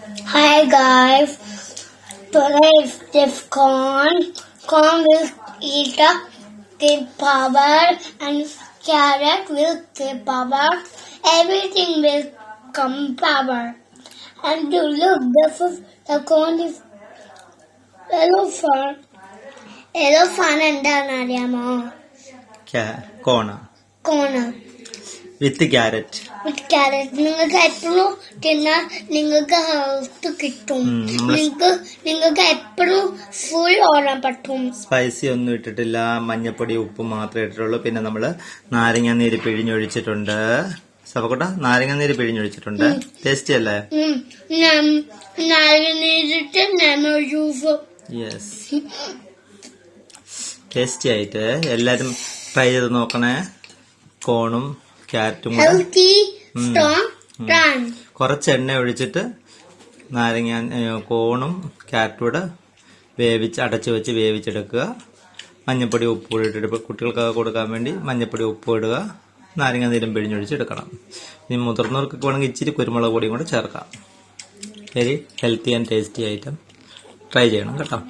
Hi guys, today is this corn. Corn will eat up, give power, and carrot will give power. Everything will come power. And you look, this is the corn is elephant. Elephant എന്താണ് അറിയാമോ? കോണ cone വിത്ത് carrot. വിത്ത് carrot നിങ്ങൾക്ക് എപ്പോഴും തിന്നാൽ നിങ്ങൾക്ക് health കിട്ടും. നിങ്ങൾക്ക് എപ്പോഴും full ഓടാൻ പറ്റും. സ്പൈസി ഒന്നും ഇട്ടിട്ടില്ല, മഞ്ഞപ്പൊടി ഉപ്പും മാത്രമേ ഇട്ടിട്ടുള്ളൂ. പിന്നെ നമ്മള് നാരങ്ങാനീര് പിഴിഞ്ഞൊഴിച്ചിട്ടുണ്ട്. സവക്കോട്ട നാരങ്ങാനീര് പിഴിഞ്ഞൊഴിച്ചിട്ടുണ്ട്. ടേസ്റ്റി അല്ലേ? നാരങ്ങനീരിട്ട് ലെമൺ ജ്യൂസ്. യെസ്, ടേസ്റ്റി ആയിട്ട് എല്ലാരും ട്രൈ ചെയ്ത് നോക്കണേ. കോണും ക്യാരറ്റും കുറച്ച് എണ്ണ ഒഴിച്ചിട്ട് കോണും ക്യാരറ്റും കൂടെ അടച്ചു വെച്ച് വേവിച്ചെടുക്കുക. മഞ്ഞപ്പൊടി ഉപ്പ് ഇട്ടിട്ട് കുട്ടികൾക്കൊക്കെ കൊടുക്കാൻ വേണ്ടി മഞ്ഞപ്പൊടി ഉപ്പ് ഇടുക. നാരങ്ങ നീരും പിഴിഞ്ഞൊഴിച്ചെടുക്കണം. ഇനി മുതിർന്നവർക്കൊക്കെ വേണമെങ്കിൽ ഇച്ചിരി കുരുമുളക് പൊടിയും കൂടെ ചേർക്കാം. Very healthy and tasty item. Try ചെയ്യണം കേട്ടോ.